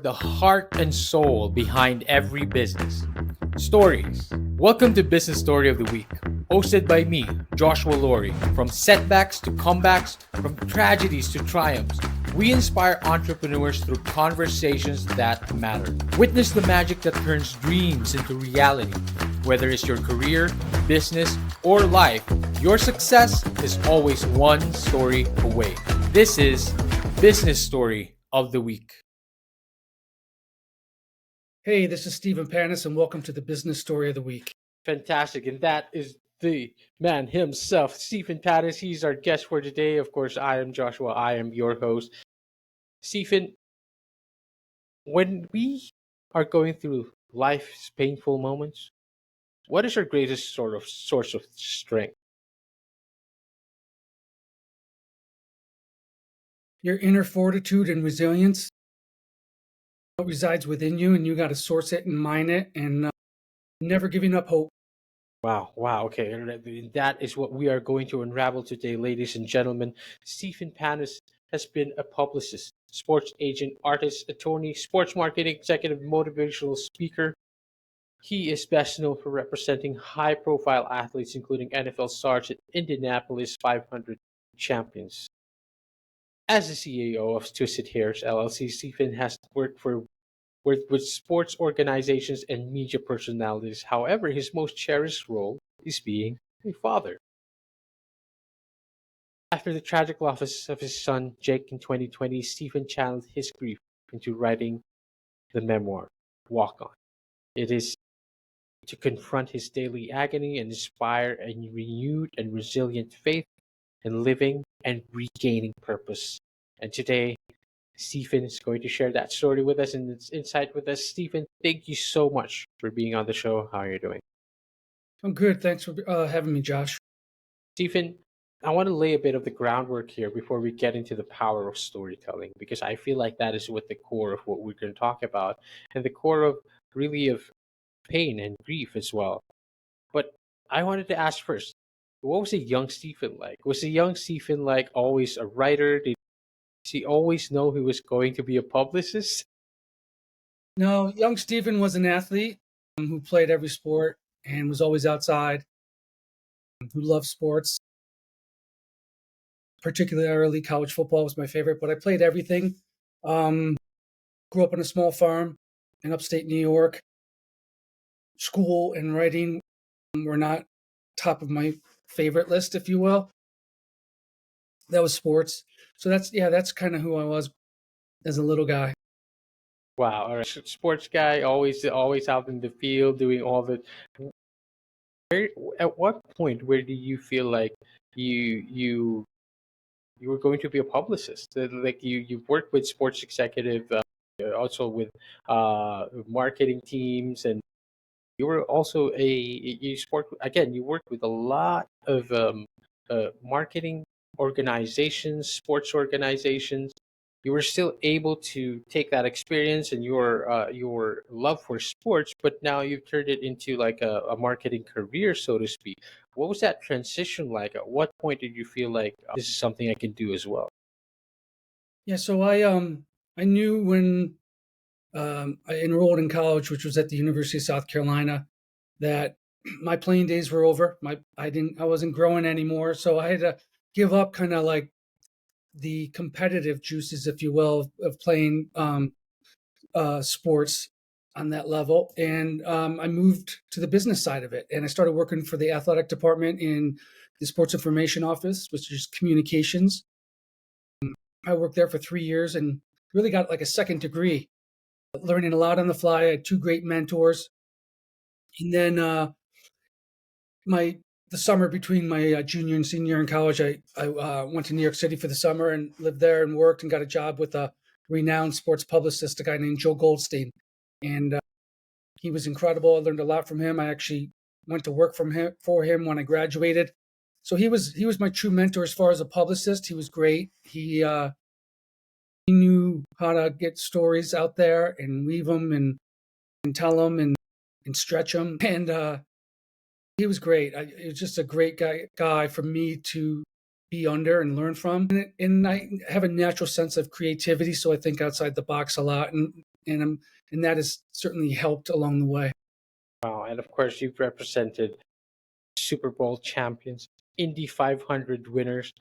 the heart and soul behind every business. Stories. Welcome to Business Story of the Week, hosted by me, Joshua Laurie. From setbacks to comebacks, from tragedies to triumphs, we inspire entrepreneurs through conversations that matter. Witness the magic that turns dreams into reality. Whether it's your career, business, or life, your success is always one story away. This is Business Story of the Week. Hey, this is Stephen Panus, and welcome to the Business Story of the Week. Fantastic. And that is the man himself, Stephen Panus. He's our guest for today. Of course, I am Joshua. I am your host. Stephen, when we are going through life's painful moments, what is your greatest sort of source of strength? Your inner fortitude and resilience resides within you, and you got to source it and mine it, and never giving up hope. Wow. Okay. That is what we are going to unravel today, ladies and gentlemen. Stephen Panus has been a publicist, sports agent, artist, attorney, sports marketing executive, motivational speaker. He is best known for representing high profile athletes, including NFL stars and Indianapolis 500 champions. As the CEO of Twisted Hairs LLC, Stephen has worked with sports organizations and media personalities. However, his most cherished role is being a father. After the tragic loss of his son Jake in 2020, Stephen channeled his grief into writing the memoir, Walk On. It is to confront his daily agony and inspire a renewed and resilient faith in living and regaining purpose. And today, Stephen is going to share that story with us and its insight with us. Stephen, thank you so much for being on the show. How are you doing? I'm good. Thanks for having me, Josh. Stephen, I want to lay a bit of the groundwork here before we get into the power of storytelling, because I feel like that is what the core of what we're going to talk about, and the core of really of pain and grief as well. But I wanted to ask first, what was a young Stephen like? Was a young Stephen like always a writer? Did he always know he was going to be a publicist? No, young Stephen was an athlete who played every sport and was always outside, who loved sports. Particularly college football was my favorite, but I played everything. Grew up on a small farm in upstate New York. School and writing were not top of my favorite list, if you will. That was sports. So that's kind of who I was as a little guy. Wow, all right. Sports guy, always out in the field doing all the. Where, at what point where do you feel like you you were going to be a publicist? Like you worked with sports executive, also with marketing teams, and you were also you sport again. You worked with a lot of marketing organizations, sports organizations. You were still able to take that experience and your love for sports, but now you've turned it into like a marketing career, so to speak. What was that transition like? At what point did you feel like this is something I can do as well? Yeah, so I knew when I enrolled in college, which was at the University of South Carolina, that my playing days were over. I wasn't growing anymore, so I had to give up kind of like the competitive juices, if you will, of playing sports on that level. And I moved to the business side of it, and I started working for the athletic department in the sports information office, which is communications. I worked there for 3 years and really got like a second degree, learning a lot on the fly. I had two great mentors. And then my the summer between my junior and senior year in college, I went to New York City for the summer and lived there and worked and got a job with a renowned sports publicist, a guy named Joe Goldstein. And he was incredible. I learned a lot from him. I actually went to work for him when I graduated. So he was my true mentor as far as a publicist. He was great. He knew how to get stories out there and weave them and tell them and stretch them. And he was great. He was just a great guy for me to be under and learn from. And I have a natural sense of creativity, so I think outside the box a lot. And and that has certainly helped along the way. Wow. And of course, you've represented Super Bowl champions, Indy 500 winners.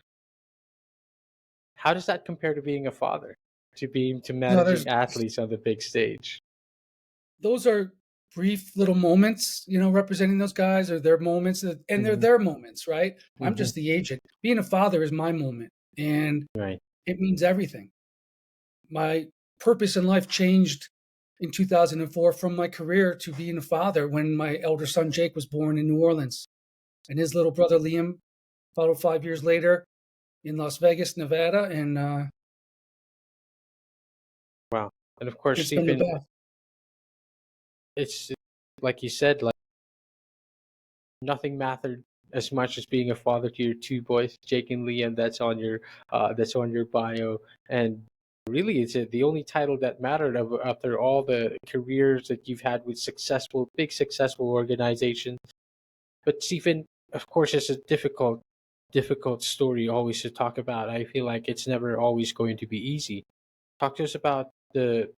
How does that compare to being a father, to No, there's managing athletes on the big stage? those are brief little moments, representing those guys, or their moments, and they're Hmm. their moments, right? I'm Hmm. just the agent. Being a father is my moment, and Right. it means everything. My purpose in life changed in 2004 from my career to being a father when my elder son Jake was born in New Orleans, and his little brother Liam followed 5 years later in Las Vegas, Nevada, and Wow. And of course, it's been the Stephen, best. it's like you said, like nothing mattered as much as being a father to your two boys, Jake and Liam. That's on your bio, and really, the only title that mattered after all the careers that you've had with big successful organizations. But Stephen, of course, it's a difficult story always to talk about. I feel like it's never always going to be easy. Talk to us about the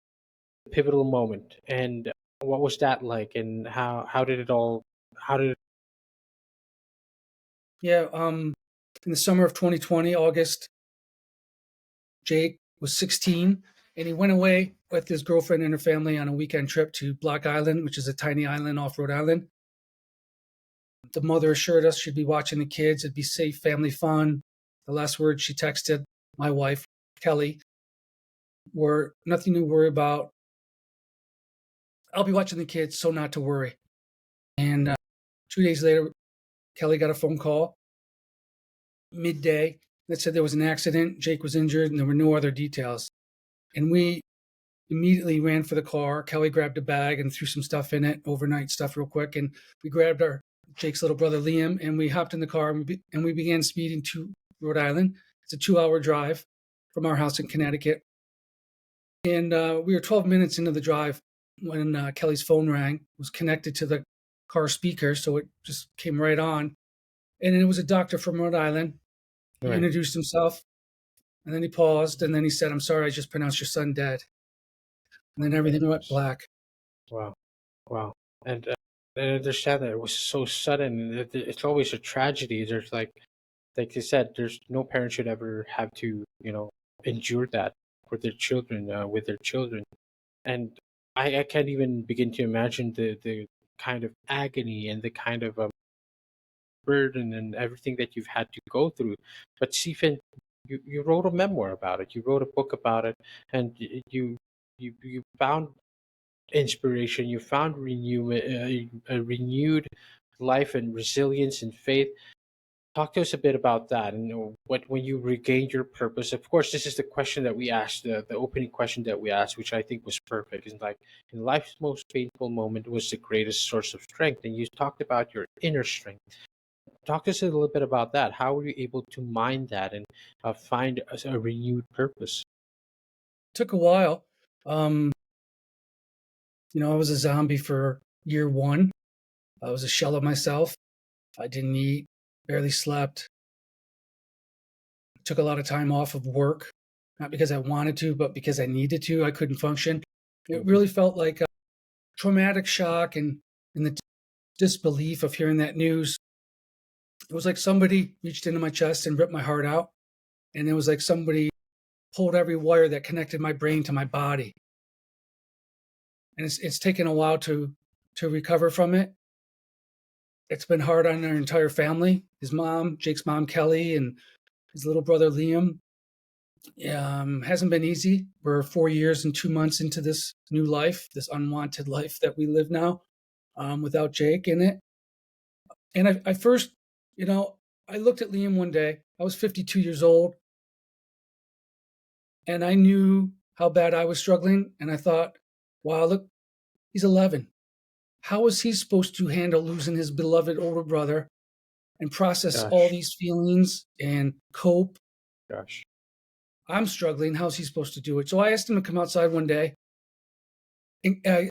pivotal moment and what was that like, and how did it all how did it Yeah, in the summer of 2020, August, Jake was 16, and he went away with his girlfriend and her family on a weekend trip to Block Island, which is a tiny island off Rhode Island. The mother assured us she'd be watching the kids. It'd be safe, family fun. The last words she texted my wife, Kelly, were nothing to worry about. I'll be watching the kids, so not to worry. And 2 days later, Kelly got a phone call midday that said there was an accident. Jake was injured, and there were no other details. And we immediately ran for the car. Kelly grabbed a bag and threw some stuff in it, overnight stuff, real quick. And we grabbed Jake's little brother Liam, and we hopped in the car, and we began speeding to Rhode Island. It's a 2-hour drive from our house in Connecticut. And we were 12 minutes into the drive when Kelly's phone rang. It was connected to the car speaker, so it just came right on. And it was a doctor from Rhode Island. He right? introduced himself, and then he paused, and then he said, "I'm sorry, I just pronounced your son dead." And then everything went black. Wow, wow. And I understand that it was so sudden. And it's always a tragedy. There's like you said, there's no parent should ever have to endure that for their children with their children. And I can't even begin to imagine the kind of agony and the kind of burden and everything that you've had to go through. But Stephen, you wrote a memoir about it. You wrote a book about it, and you found inspiration. You found a renewed life and resilience and faith. Talk to us a bit about that, and what when you regained your purpose. Of course, this is the question that we asked, the opening question that we asked, which I think was perfect. Is like, in life's most painful moment was the greatest source of strength, and you talked about your inner strength. Talk to us a little bit about that. How were you able to mine that and find a renewed purpose? Took a while. Um, I was a zombie for year one. I was a shell of myself. I didn't eat, barely slept. Took a lot of time off of work, not because I wanted to, but because I needed to. I couldn't function. It Mhm. really felt like a traumatic shock and the disbelief of hearing that news. It was like somebody reached into my chest and ripped my heart out. And it was like somebody pulled every wire that connected my brain to my body. And it's taken a while to recover from it. It's been hard on our entire family. His mom, Jake's mom, Kelly, and his little brother Liam. Hasn't been easy. We're 4 years and 2 months into this new life, this unwanted life that we live now, without Jake in it. And I first, I looked at Liam one day. I was 52 years old, and I knew how bad I was struggling. And I thought, wow, look, he's 11. How is he supposed to handle losing his beloved older brother and process all Gosh, these feelings and cope? gosh, I'm struggling. How's he supposed to do it? So I asked him to come outside one day, and I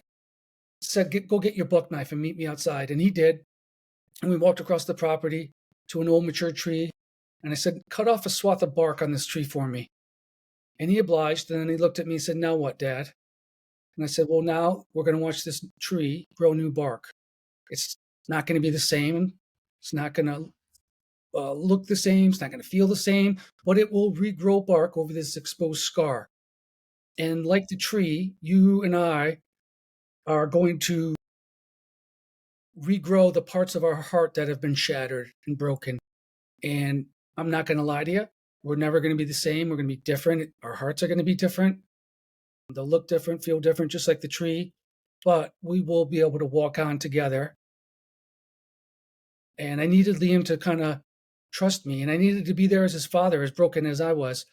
said, "Go get your buck knife and meet me outside." And he did. And we walked across the property to an old mature tree. And I said, "Cut off a swath of bark on this tree for me." And he obliged. And then he looked at me and said, "Now what, Dad?" And I said, well, now we're going to watch this tree grow new bark. It's not going to be the same. It's not going to look the same. It's not going to feel the same, but it will regrow bark over this exposed scar. And like the tree, you and I are going to regrow the parts of our heart that have been shattered and broken. And I'm not going to lie to you. We're never going to be the same. We're going to be different. Our hearts are going to be different. They'll look different, feel different, just like the tree, but we will be able to walk on together. And I needed Liam to kind of trust me, and I needed to be there as his father, as broken as I was.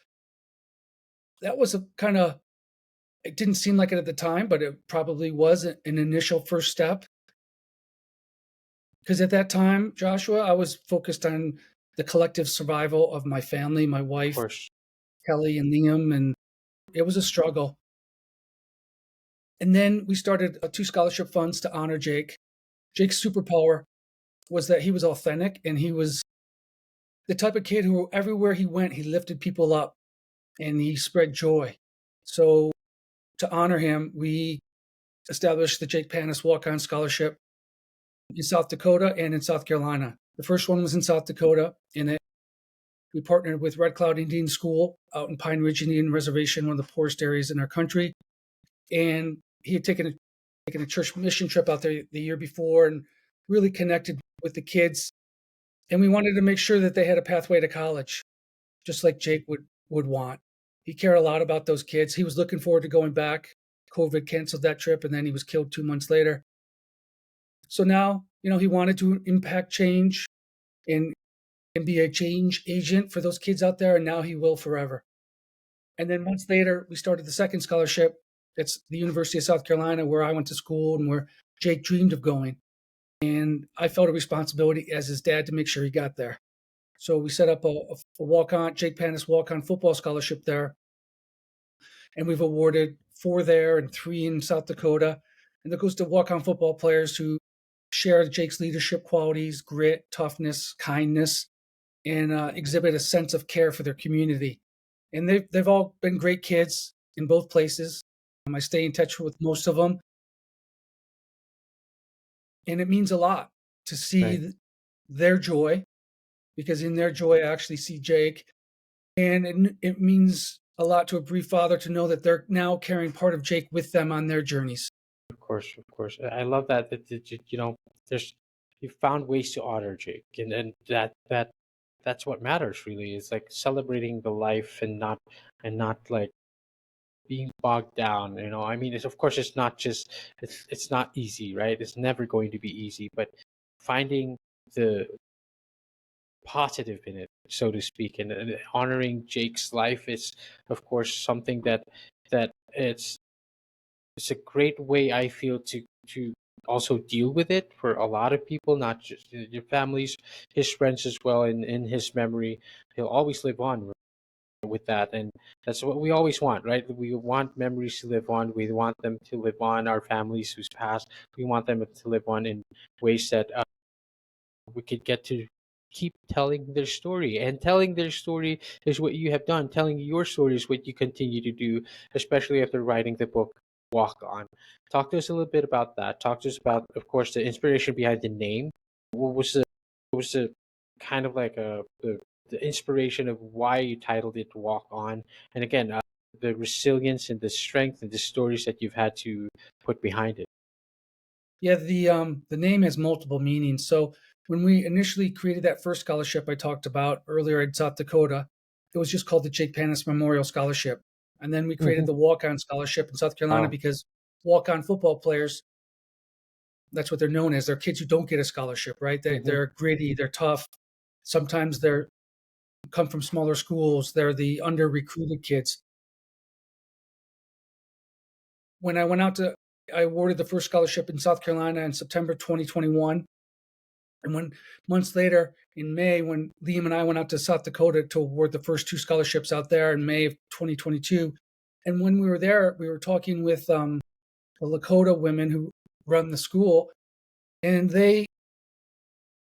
That was a kind of, it didn't seem like it at the time, but it probably was an initial first step. Because at that time, Joshua, I was focused on the collective survival of my family, my Of wife, course. Kelly, and Liam, and it was a struggle. And then we started 2 scholarship funds to honor Jake. Jake's superpower was that he was authentic, and he was the type of kid who everywhere he went, he lifted people up and he spread joy. So to honor him, we established the Jake Panus Walk-On Scholarship in South Dakota and in South Carolina. The first one was in South Dakota, and we partnered with Red Cloud Indian School out in Pine Ridge Indian Reservation, one of the poorest areas in our country. And he had taken a church mission trip out there the year before and really connected with the kids. And we wanted to make sure that they had a pathway to college, just like Jake would want. He cared a lot about those kids. He was looking forward to going back. COVID canceled that trip, and then he was killed 2 months later. So now, he wanted to impact change and be a change agent for those kids out there, and now he will forever. And then months later, we started the second scholarship. It's the University of South Carolina, where I went to school and where Jake dreamed of going. And I felt a responsibility as his dad to make sure he got there. So we set up a walk-on, Jake Panus walk-on football scholarship there. And we've awarded 4 there and 3 in South Dakota. And that goes to walk-on football players who share Jake's leadership qualities, grit, toughness, kindness, and exhibit a sense of care for their community. And they've all been great kids in both places. I stay in touch with most of them. And it means a lot to see Right. their joy, because in their joy, I actually see Jake. And it means a lot to a bereaved father to know that they're now carrying part of Jake with them on their journeys. Of course, of course. I love that there's you found ways to honor Jake, and that's what matters really. Is like celebrating the life and not like being bogged down. I mean, of course it's not just it's not easy, right? It's never going to be easy, but finding the positive in it, so to speak, and honoring Jake's life is, of course, something that it's a great way, I feel, to also deal with it for a lot of people, not just your families, his friends as well. In his memory, he'll always live on with that, and that's what we always want, right? We want memories to live on. We want them to live on, our families who's passed. We want them to live on in ways that we could get to keep telling their story, and telling their story is what you have done. Telling your story is what you continue to do, especially after writing the book Walk On. Talk to us a little bit about that. Talk to us about, of course, the inspiration behind the name. What was the kind of like the inspiration of why you titled it Walk On, and again, the resilience and the strength and the stories that you've had to put behind it. Yeah, the name has multiple meanings. So when we initially created that first scholarship I talked about earlier in South Dakota, it was just called the Jake Panus Memorial Scholarship. And then we created Mhm. the Walk-On Scholarship in South Carolina Wow. because walk-on football players, that's what they're known as. They're kids who don't get a scholarship, right? Mhm. They're gritty, they're tough. Sometimes they're come from smaller schools. They're the under recruited kids. When I went out to, I awarded the first scholarship in South Carolina in September 2021. And when months later in May, when Liam and I went out to South Dakota to award the first 2 scholarships out there in May of 2022, and when we were there, we were talking with the Lakota women who run the school, and we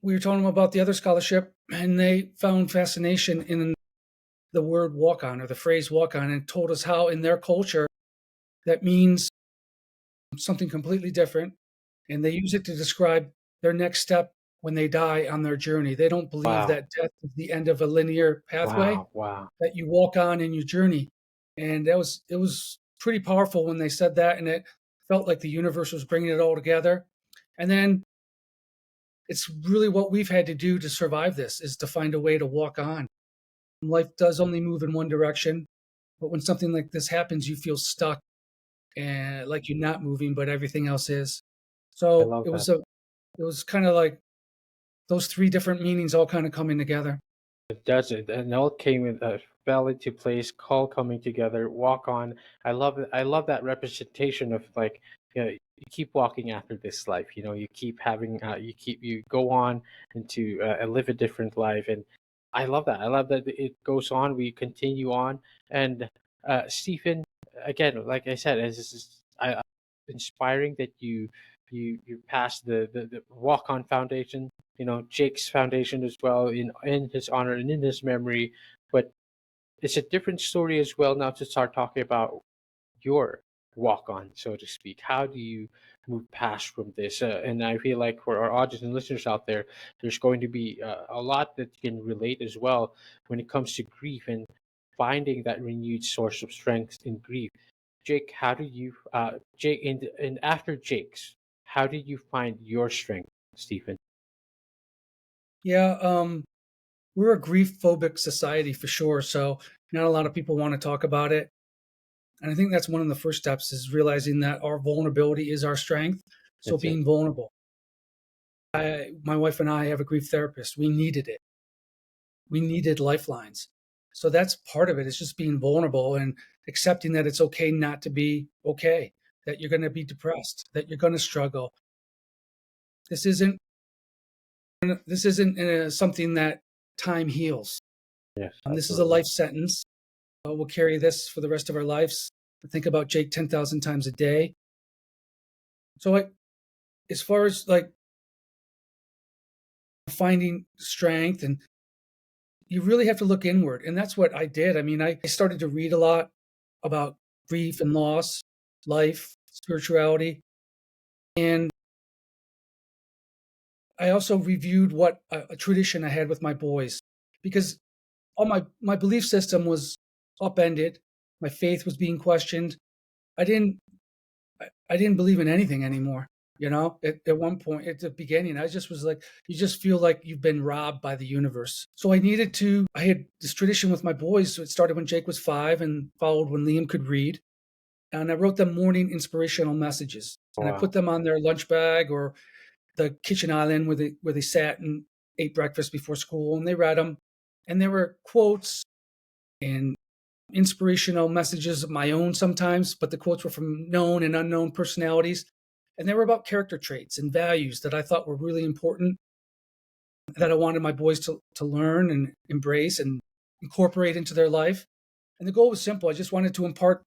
were telling them about the other scholarship, and they found fascination in the word walk on or the phrase walk on, and told us how in their culture that means something completely different, and they use it to describe their next step when they die on their journey. They don't believe Wow. that death is the end of a linear pathway, Wow. Wow. that you walk on in your journey. And it was pretty powerful when they said that, and it felt like the universe was bringing it all together. And then it's really what we've had to do to survive this is to find a way to walk on. Life does only move in one direction, but when something like this happens, you feel stuck and like you're not moving, but everything else is. I So love that. it was kind of like those three different meanings all kind of coming together. It does it, and all came in fell into place, call coming together, walk on. I love it. I love that representation of like, you keep walking after this life. You keep having, you go on into and live a different life, and I love that. I love that it goes on. We continue on, and Stephen, again, like I said, as this is inspiring that you passed the walk on foundation, Jake's foundation as well, in his honor and in his memory. But it's a different story as well now to start talking about your walk on, so to speak. How do you move past from this? And I feel like for our audience and listeners out there, there's going to be a lot that you can relate as well when it comes to grief and finding that renewed source of strength in grief. Jake, how do you, Jake, and after Jake's, how did you find your strength, Stephen? Yeah, we're a grief phobic society for sure. So not a lot of people want to talk about it. And I think that's one of the first steps is realizing that our vulnerability is our strength. So That's it. being vulnerable. My wife and I have a grief therapist. We needed it. We needed lifelines. So that's part of it. It's just being vulnerable and accepting that it's okay not to be okay, that you're going to be depressed, that you're going to struggle. This isn't something that time heals. Yes, This is a absolutely. life sentence. We'll carry this for the rest of our lives. Think about Jake 10,000 times a day. So, as far as like finding strength, and you really have to look inward. And that's what I did. I mean, I started to read a lot about grief and loss, life, spirituality. And I also reviewed what a tradition I had with my boys because all my belief system was upended. My faith was being questioned. I didn't I didn't believe in anything anymore. At one point at the beginning, I just was like, you just feel like you've been robbed by the universe. So I had this tradition with my boys. So it started when Jake was 5 and followed when Liam could read. And I wrote them morning inspirational messages and I put Wow. them on their lunch bag or the kitchen island where they sat and ate breakfast before school and they read them. And there were quotes and inspirational messages of my own sometimes, but the quotes were from known and unknown personalities. And they were about character traits and values that I thought were really important, that I wanted my boys to learn and embrace and incorporate into their life. And the goal was simple. I just wanted to impart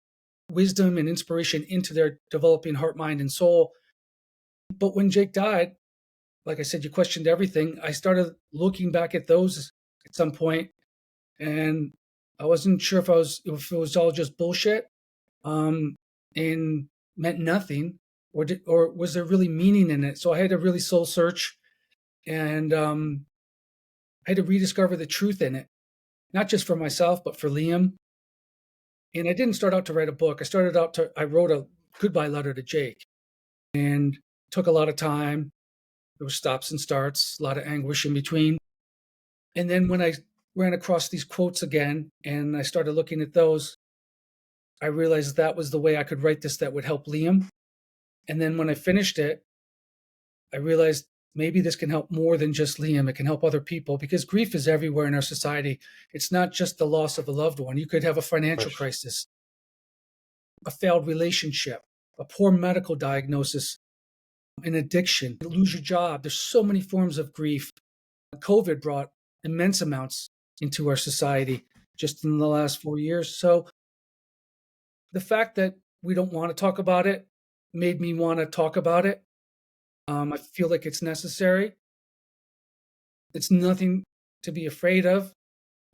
wisdom and inspiration into their developing heart, mind, and soul. But when Jake died, like I said, you questioned everything. I started looking back at those at some point, and I wasn't sure if it was all just bullshit, um, and meant nothing, or was there really meaning in it? So I had to really soul search, and I had to rediscover the truth in it, not just for myself but for Liam. And I didn't start out to write a book. I wrote a goodbye letter to Jake, and it took a lot of time. There were stops and starts, a lot of anguish in between. And then when I ran across these quotes again, and I started looking at those, I realized that was the way I could write this that would help Liam. And then when I finished it, I realized maybe this can help more than just Liam. It can help other people because grief is everywhere in our society. It's not just the loss of a loved one. You could have a Of financial course. crisis, a failed relationship, a poor medical diagnosis, an addiction, you lose your job. There's so many forms of grief. COVID brought immense amounts into our society just in the last 4 years. So the fact that we don't want to talk about it made me want to talk about it. I feel like it's necessary. It's nothing to be afraid of.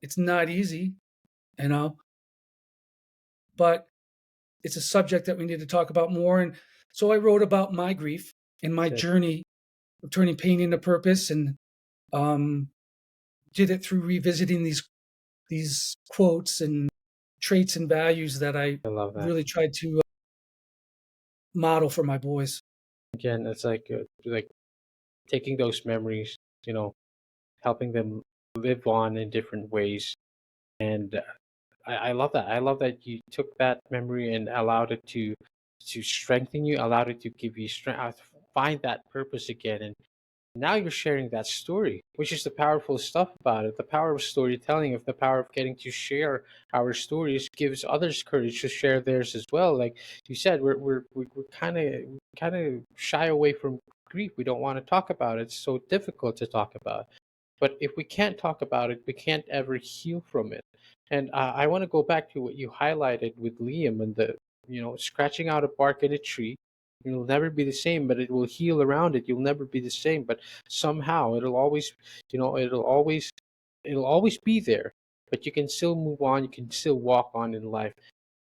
It's not easy, you know, but it's a subject that we need to talk about more. And So I wrote about my grief and my Good. journey of turning pain into purpose, and um, did it through revisiting these quotes and traits and values that I I love that. really tried to model for my boys. Again, it's like taking those memories, you know, helping them live on in different ways. And I love that. I love that you took that memory and allowed it to strengthen you, allowed it to give you strength, find that purpose again. And now you're sharing that story, which is the powerful stuff about it. The power of storytelling, of the power of getting to share our stories, gives others courage to share theirs as well. Like you said, we're kind of shy away from grief. We don't want to talk about it. It's so difficult to talk about. But if we can't talk about it, we can't ever heal from it. And I want to go back to what you highlighted with Liam and the, scratching out a bark in a tree. You'll never be the same, but it will heal around it. You'll never be the same, but somehow it'll always be there. But you can still move on. You can still walk on in life.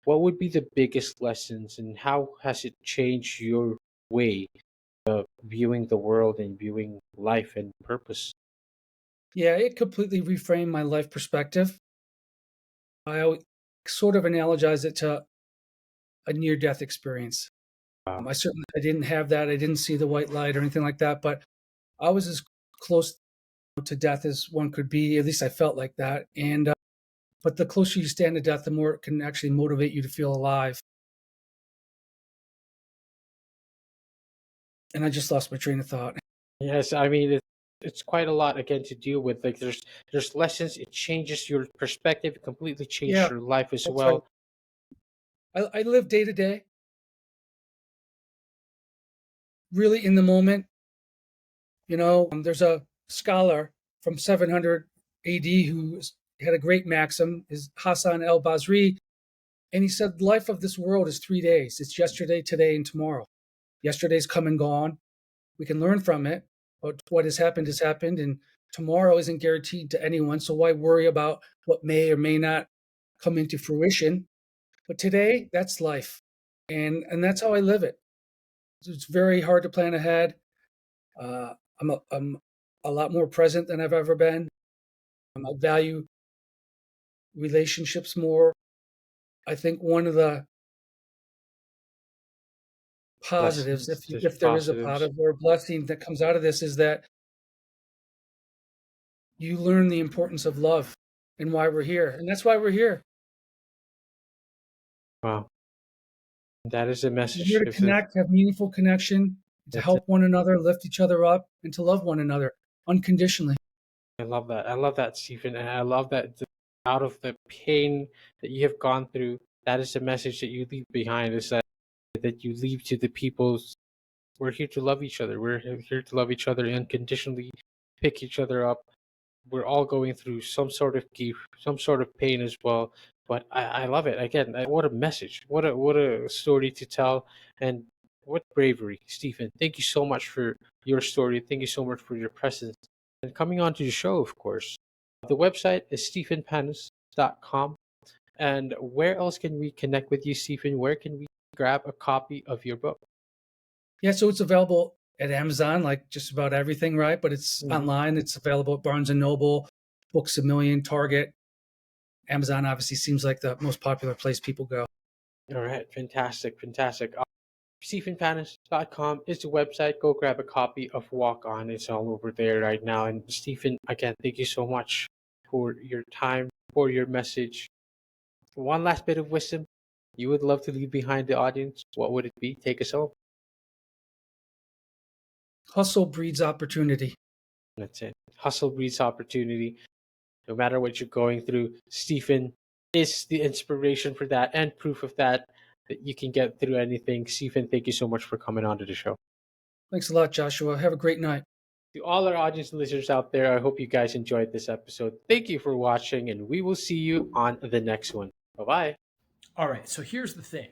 What would be the biggest lessons, and how has it changed your way of viewing the world and viewing life and purpose? Yeah, it completely reframed my life perspective. I always sort of analogize it to a near death experience. Wow. I didn't have that. I didn't see the white light or anything like that, but I was as close to death as one could be. At least I felt like that. And but the closer you stand to death, the more it can actually motivate you to feel alive. And I just lost my train of thought. Yes, I mean it's quite a lot again to deal with. Like there's lessons. It changes your perspective. It completely changes Yeah, your life as that's right. well. I live day to day, really in the moment. There's a scholar from 700 AD had a great maxim, is Hassan el Basri, and he said, "The life of this world is 3 days. It's yesterday, today, and tomorrow. Yesterday's come and gone. We can learn from it, but what has happened, and tomorrow isn't guaranteed to anyone. So why worry about what may or may not come into fruition? But today, that's life, and that's how I live it. It's very hard to plan ahead. I'm a lot more present than I've ever been. I value relationships more. I think one of the positives, Lessons, there's if there is a positives. positive or a blessing that comes out of this, is that you learn the importance of love and why we're here, and that's why we're here. Wow, that is a We're here message. to If it, connect, have meaningful connection, to that's it. help one another, lift each other up, and to love one another unconditionally. I love that. I love that, Stephen, and I love that out of the pain that you have gone through, that is the message that you leave behind. Is that you leave to the people's. We're here to love each other. We're here to love each other unconditionally, pick each other up. We're all going through some sort of grief, some sort of pain as well. But I love it. Again, what a message. What a story to tell. And what bravery, Stephen. Thank you so much for your story. Thank you so much for your presence. And coming on to the show, of course. The website is stephenpanus.com. And where else can we connect with you, Stephen? Where can we grab a copy of your book? Yeah, so it's available at Amazon, like just about everything, right? But it's Hmm. online. It's available at Barnes and Noble, Books a Million, Target. Amazon obviously seems like the most popular place people go. All right, fantastic, fantastic. StephenPanus.com is the website. Go grab a copy of Walk On. It's all over there right now. And Stephen, again, thank you so much for your time, for your message. One last bit of wisdom you would love to leave behind the audience. What would it be? Take us home. Hustle breeds opportunity. That's it. Hustle breeds opportunity. No matter what you're going through, Stephen is the inspiration for that and proof of that you can get through anything. Stephen, thank you so much for coming on to the show. Thanks a lot, Joshua. Have a great night. To all our audience and listeners out there, I hope you guys enjoyed this episode. Thank you for watching, and we will see you on the next one. Bye bye. All right, so here's the thing.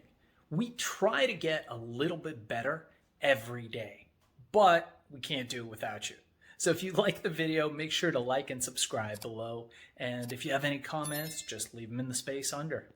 We try to get a little bit better every day, but we can't do it without you. So if you like the video, make sure to like and subscribe below. And if you have any comments, just leave them in the space under.